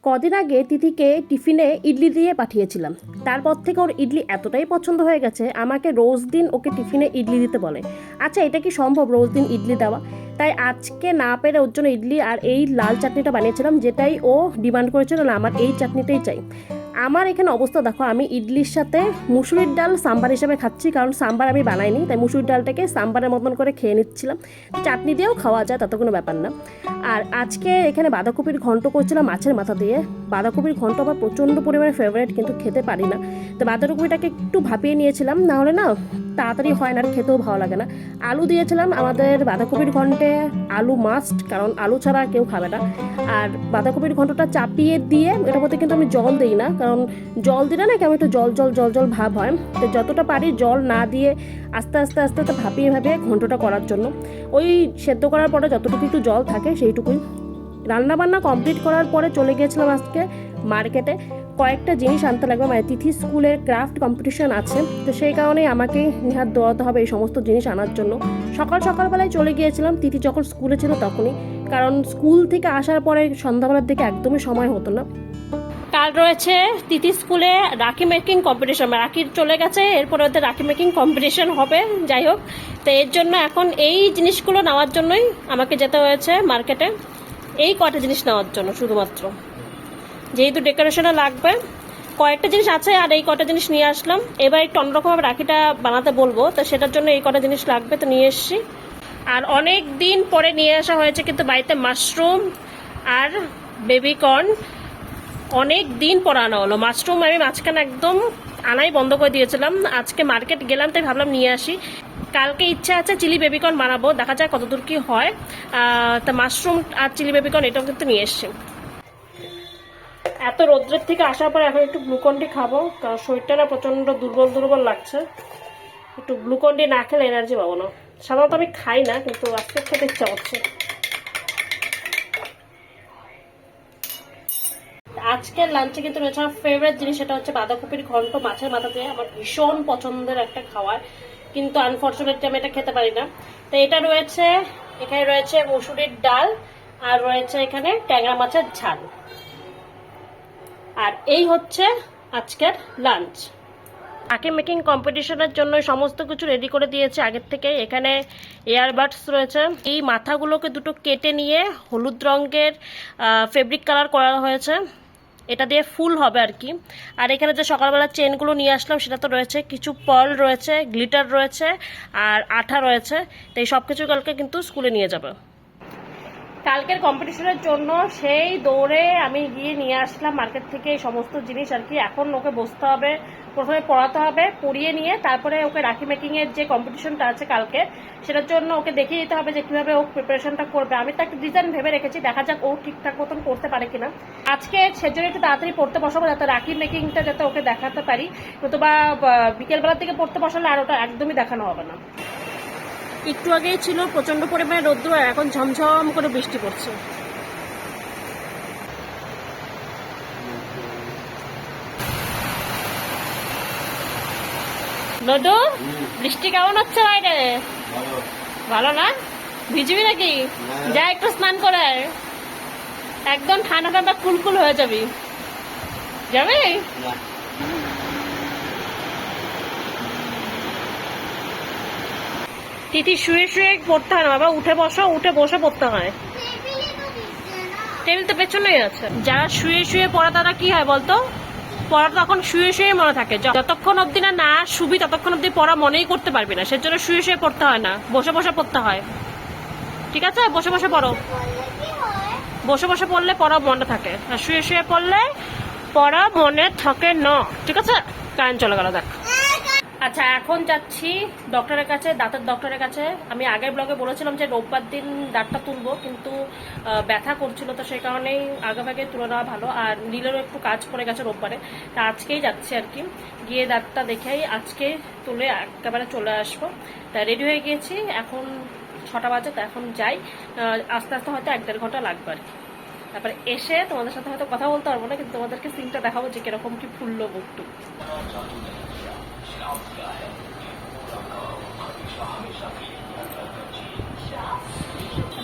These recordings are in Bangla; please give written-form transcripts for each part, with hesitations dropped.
কদিন আগে তিথিকে টিফিনে ইডলি দিয়ে পাঠিয়েছিলাম। তারপর থেকে ওর ইডলি এতটাই পছন্দ হয়ে গেছে, আমাকে রোজ দিন ওকে টিফিনে ইডলি দিতে বলে। আচ্ছা, এটা কি সম্ভব রোজ দিন ইডলি দেওয়া? তাই আজকে না পেরে ওর জন্য ইডলি আর এই লাল চাটনিটা বানিয়েছিলাম, যেটাই ও ডিমান্ড করেছিল, না আমার এই চাটনিটাই চাই। আমার এখানে অবস্থা দেখো, আমি ইডলির সাথে মুসুরির ডাল সাম্বার হিসেবে খাচ্ছি, কারণ সাম্বার আমি বানাইনি, তাই মুসুরির ডালটাকে সাম্বারের মতন করে খেয়ে নিচ্ছিলাম। চাটনি দিয়েও খাওয়া যায়, তাতে কোনো ব্যাপার না। আর আজকে এখানে বাঁধাকপির ঘন্ট করছিলাম মাছের মাথা দিয়ে। বাঁধাকপির ঘন্ট আমার প্রচণ্ড পরিমাণে ফেভারিট, কিন্তু খেতে পারি না। তো বাঁধাকপিটাকে একটু ভাপিয়ে নিয়েছিলাম, না হলে না তাড়াতাড়ি হয় না আর খেতেও ভালো লাগে না। আলু দিয়েছিলাম, আমাদের বাঁধাকপির ঘন্টে আলু মাস্ট, কারণ আলু ছাড়া কেউ খাবে না। আর বাঁধাকপির ঘন্টটা চাপিয়ে দিয়ে এটার মধ্যে কিন্তু আমি জল দিই না, কারণ জল দিলে না কেমন একটু জল জল জল জল ভাব হয়। তো যতটা পারি জল না দিয়ে আস্তে আস্তে আস্তে আস্তে ভাপিয়ে ভাপিয়ে ঘন্টটা করার জন্য, ওই সেদ্ধ করার পরে যতটুকু একটু জল থাকে সেইটুকুই। রান্নাবান্না কমপ্লিট করার পরে চলে গিয়েছিলাম আজকে মার্কেটে। কয়েকটা জিনিস আনতে লাগবে, মানে তিথি স্কুলের ক্রাফট কম্পিটিশন আছে, তো সেই কারণেই আমাকে নিহাত দৌড়াতে হবে এই সমস্ত জিনিস আনার জন্য। সকালবেলায় চলে গিয়েছিলাম, তিথি যখন স্কুলে ছিল তখনই, কারণ স্কুল থেকে আসার পরে সন্ধ্যাবেলার দিকে একদমই সময় হতো না। কাল রয়েছে তিথি স্কুলে রাখি মেকিং কম্পিটিশন, রাখি চলে গেছে, এরপরে ওদের রাখি মেকিং কম্পিটিশন হবে। যাই হোক, তো এর জন্য এখন এই জিনিসগুলো নেওয়ার জন্যই আমাকে যেতে হয়েছে মার্কেটে, এই কয়টা জিনিস নেওয়ার জন্য শুধুমাত্র। যেহেতু ডেকোরেশনে লাগবে, কয়েকটা জিনিস আছে আর এই কটা জিনিস নিয়ে আসলাম। এবার একটু অন্যরকমভাবে রাখিটা বানাতে বলবো, তো সেটার জন্য এই কটা জিনিস লাগবে, তো নিয়ে এসছি। আর অনেক দিন পরে নিয়ে আসা হয়েছে কিন্তু বাড়িতে মাশরুম আর বেবিকর্ন, অনেক দিন পর আনা হলো। মাশরুম আমি মাঝখানে একদম আনাই বন্ধ করে দিয়েছিলাম, আজকে মার্কেট গেলাম তাই ভাবলাম নিয়ে আসি। কালকে ইচ্ছা আছে চিলি বেবিকর্ন বানাবো, দেখা যায় কতদূর কি হয়। তা মাশরুম আর চিলি বেবিকর্ন এটাও কিন্তু নিয়ে এসছি। এত রোদ্রের থেকে আসার পর এখন একটু গ্লুকন্ডি খাবো, কারণ শরীরটা না প্রচণ্ড দুর্বল দুর্বল লাগছে। একটু গ্লুকন্ডি না খেলে এনার্জি পাবো না। সাধারণত আমি খাই না, কিন্তু আজকে খেতে ইচ্ছা করছে। আজকের লাঞ্চে কিন্তু রয়েছে আমার ফেভারিট জিনিস, সেটা হচ্ছে বাঁধাকপির ঘন্ট মাছের মাথা দিয়ে। আমার ভীষণ পছন্দের একটা খাবার, কিন্তু আনফর্চুনেটলি আমি এটা খেতে পারি না। তো এটা রয়েছে, এখানে রয়েছে মসুরির ডাল, আর রয়েছে এখানে ট্যাংরা মাছের ঝাল। আর এই হচ্ছে আজকের লাঞ্চ। রাখি মেকিং কম্পিটিশনের জন্য সমস্ত কিছু রেডি করে দিয়েছে আগের থেকে। এখানে এয়ারবাডস রয়েছে, এই মাথাগুলোকে দুটো কেটে নিয়ে হলুদ রঙের ফেব্রিক কালার করা হয়েছে, এটা দিয়ে ফুল হবে আর কি। আর এখানে যে সকালবেলা চেনগুলো নিয়ে আসলাম সেটা তো রয়েছে, কিছু পার্ল রয়েছে, গ্লিটার রয়েছে, আর আঠা রয়েছে। তো এই সব কিছু কালকে কিন্তু স্কুলে নিয়ে যাবে। কালকের কম্পিটিশনের জন্য সেই দৌড়ে আমি গিয়ে নিয়ে আসলাম মার্কেট থেকে এই সমস্ত জিনিস আর কি। এখন ওকে বসতে হবে, প্রথমে পড়াতে হবে, পড়িয়ে নিয়ে তারপরে ওকে রাখি মেকিংয়ের যে কম্পিটিশনটা আছে কালকে, সেটার জন্য ওকে দেখিয়ে দিতে হবে যে কীভাবে ও প্রিপারেশনটা করবে। আমি তো একটা ডিজাইন ভেবে রেখেছি, দেখা যাক ও ঠিকঠাক মতন করতে পারে কিনা। আজকে সেজন্য একটু তাড়াতাড়ি পড়তে বসাবো, যাতে রাখি মেকিংটা যাতে ওকে দেখাতে পারি, নতুবা বিকেলবেলার দিকে পড়তে বসালে আর ওটা একদমই দেখানো হবে না। একটু আগেই ছিল প্রচন্ড পরিমাণে রোদ্দুর, আর এখন ঝমঝম করে বৃষ্টি পড়ছে। নদু, বৃষ্টি কেমন হচ্ছে বাইরে? ভালো না? ভিজবি নাকি? যা একটু স্নান করে, একদম ঠান্ডা ঠান্ডা কুলকুল হয়ে যাবি। যাবি? তিথি শুয়ে শুয়ে পড়তে হয় না বাবা, উঠে বসো, উঠে বসে পড়তে হয়। টেবিল তো পেছনেই আছে। যারা শুয়ে শুয়ে পড়া তারা কি হয় বলতো, পড়া তখন শুয়ে শুয়ে মনে থাকে। যতক্ষণ অব্দি না শুবি ততক্ষণ অব্দি পড়া মনেই করতে পারবি না, সেজন্য শুয়ে শুয়ে পড়তে হয় না, বসে বসে পড়তে হয়। ঠিক আছে, বসে বসে পড়ো। বসে বসে পড়লে পড়া মনে থাকে, আর শুয়ে শুয়ে পড়লে পড়া মনে থাকে না। ঠিক আছে, কারেন্ট চলে গেল দেখ। আচ্ছা, এখন যাচ্ছি ডক্টরের কাছে, দাঁতের ডক্টরের কাছে। আমি আগের ব্লগে বলেছিলাম যে রোববার দিন দাঁতটা তুলবো, কিন্তু ব্যথা করছিল, তো সেই কারণেই আগেভাগে তুলে নেওয়া ভালো। আর নীলেরও একটু কাজ পড়ে গেছে রোববারে, তা আজকেই যাচ্ছি আর কি। গিয়ে দাঁতটা দেখেই আজকে তুলে একেবারে চলে আসবো। তা রেডি হয়ে গিয়েছি, এখন 6টা বাজে, তা এখন যাই। আস্তে আস্তে হয়তো 1-1.5 ঘন্টা লাগবে আর কি। তারপরে এসে তোমাদের সাথে হয়তো কথা বলতে পারবো না, কিন্তু তোমাদেরকে সিনটা দেখাবো যে কিরকম কি ফুললো বুকটু।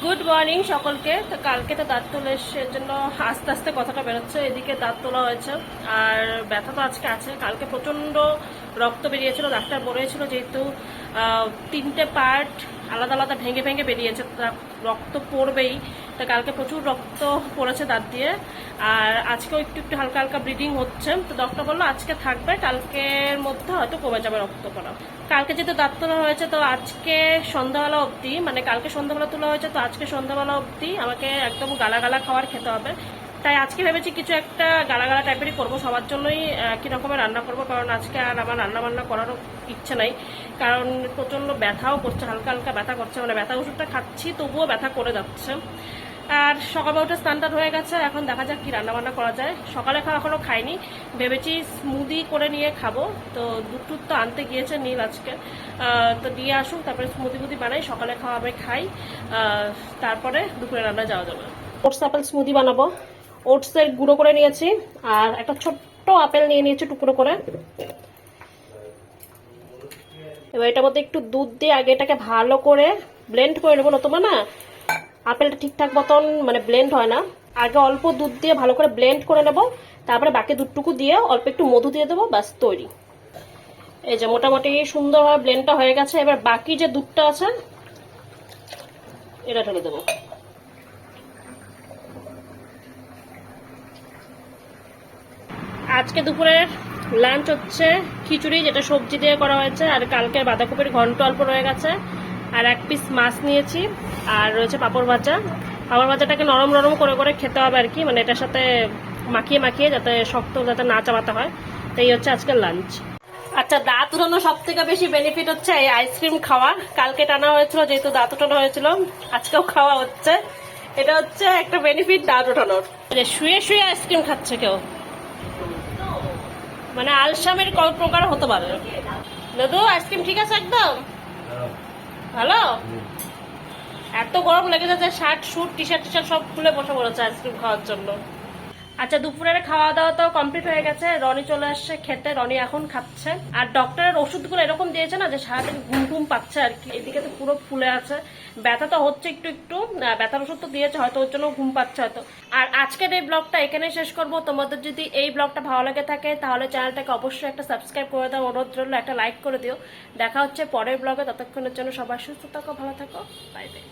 গুড মর্নিং সকলকে। তো কালকে তো দাঁত তোলা এসছে, এর জন্য আস্তে আস্তে কথাটা বেরোচ্ছে। এদিকে দাঁত তোলা হয়েছে আর ব্যথা তো আজকে আছে। কালকে প্রচণ্ড রক্ত বেরিয়েছিল, ডাক্তার বলেছিল যেহেতু 3টে পার্ট আলাদা আলাদা ভেঙে ভেঙে বেরিয়েছে, রক্ত পড়বেই। তো কালকে প্রচুর রক্ত পড়েছে দাঁত দিয়ে, আর আজকেও একটু একটু হালকা হালকা ব্লিডিং হচ্ছে। তো ডক্টর বললো আজকে থাকবে, কালকের মধ্যে হয়তো কমে যাবে রক্ত পড়া। কালকে যেহেতু দাঁত তোলা হয়েছে তো আজকে সন্ধ্যাবেলা অবধি, মানে কালকে সন্ধ্যাবেলা তোলা হয়েছে তো আজকে সন্ধ্যাবেলা অবধি আমাকে একদম গালা গালা খাবার খেতে হবে। তাই আজকে ভেবেছি কিছু একটা গালা গালা টাইপেরই করবো, সবার জন্যই একই রকমের রান্না করবো, কারণ আজকে আর আমার রান্না বান্না করারও ইচ্ছে নাই। কারণ প্রচণ্ড ব্যথাও করছে, হালকা হালকা ব্যথা করছে, মানে ব্যথা ওষুধটা খাচ্ছি তবুও ব্যথা করে যাচ্ছে। আর সকালে উঠে স্নান হয়ে গেছে, এখন দেখা যাক কি রান্না বান্না করা যায়। সকালে খাওয়া এখনো খাইনি, ভেবেছি স্মুদি করে নিয়ে খাবো। তো দুধ তো আনতে গিয়েছে নীল আজকে, তো দিয়ে আসুক, তারপরে স্মুদি মুদি বানাই, সকালে খাওয়া আমি খাই, তারপরে দুপুরে রান্না যাওয়া যাবে। ওটস আপেল স্মুদি বানাবো। ওটসের গুঁড়ো করে নিয়েছি আর একটা ছোট্ট আপেল নিয়ে নিয়েছি টুকরো করে। এবার এটার মধ্যে একটু দুধ দিয়ে আগে এটাকে ভালো করে ব্লেন্ড করে নেবো, নতুবা না আপেলটা ঠিকঠাক মতন মানে ব্লেন্ড হয় না। আগে অল্প দুধ দিয়ে ভালো করে ব্লেন্ড করে নেব, তারপরে বাকি দুধটুকু দিয়ে অল্প একটু মধু দিয়ে দেবো, ব্যাস তৈরি। এই যে মোটামুটি সুন্দরভাবে ব্লেন্ডটা হয়ে গেছে। এবার বাকি যে দুধটা আছে এটা ঢেলে দেবো। আজকে দুপুরের লাঞ্চ হচ্ছে খিচুড়ি, যেটা সবজি দিয়ে করা হয়েছে, আর কালকের বাঁধাকপির ঘন্ট অল্প রয়ে গেছে, আর এক পিস মাছ নিয়েছি, আর রয়েছে পাঁপড় ভাজা। পাঁপড় ভাজাটাকে নরম নরম করে করে খেতে হবে আর কি, মানে এটার সাথে মাখিয়ে মাখিয়ে যাতে শক্ত যাতে না চাবাতে হয়। তো এই হচ্ছে আজকের লাঞ্চ। আচ্ছা, দাঁত উঠানো সব থেকে বেশি বেনিফিট হচ্ছে এই আইসক্রিম খাওয়া। কালকে টানা হয়েছিল যেহেতু দাঁত উঠানো হয়েছিল, আজকেও খাওয়া হচ্ছে। এটা হচ্ছে একটা বেনিফিট দাঁত উঠানোর। শুয়ে শুয়ে আইসক্রিম খাচ্ছে কেউ, মানে আলসামের কত প্রকার হতে পারে। দাদু আইসক্রিম ঠিক আছে একদম ভালো? এত গরম লেগে যাচ্ছে, শার্ট স্যুট টি শার্ট সব খুলে বসে পড়েছে আইসক্রিম খাওয়ার জন্য। আচ্ছা, দুপুরের খাওয়া দাওয়া তো কমপ্লিট হয়ে গেছে, রনি চলে আসছে খেতে, রনি এখন খাচ্ছে। আর ডক্টরের ওষুধগুলো এরকম দিয়েছে না যে সারাদিন ঘুম ঘুম পাচ্ছে আর কি। এদিকে তো পুরো ফুলে আছে, ব্যথা তো হচ্ছে একটু একটু, ব্যথার ওষুধ তো দিয়েছে, হয়তো ওর জন্য ঘুম পাচ্ছে হয়তো। আর আজকের এই ব্লগটা এখানে শেষ করব। তোমাদের যদি এই ব্লগটা ভালো লাগে থাকে তাহলে চ্যানেলটাকে অবশ্যই একটা সাবস্ক্রাইব করে দাও, অনুরোধ রইল একটা লাইক করে দিও। দেখা হচ্ছে পরের ব্লগে, ততক্ষণের জন্য সবাই সুস্থ থাকো, ভালো থাকো, বাই বাই।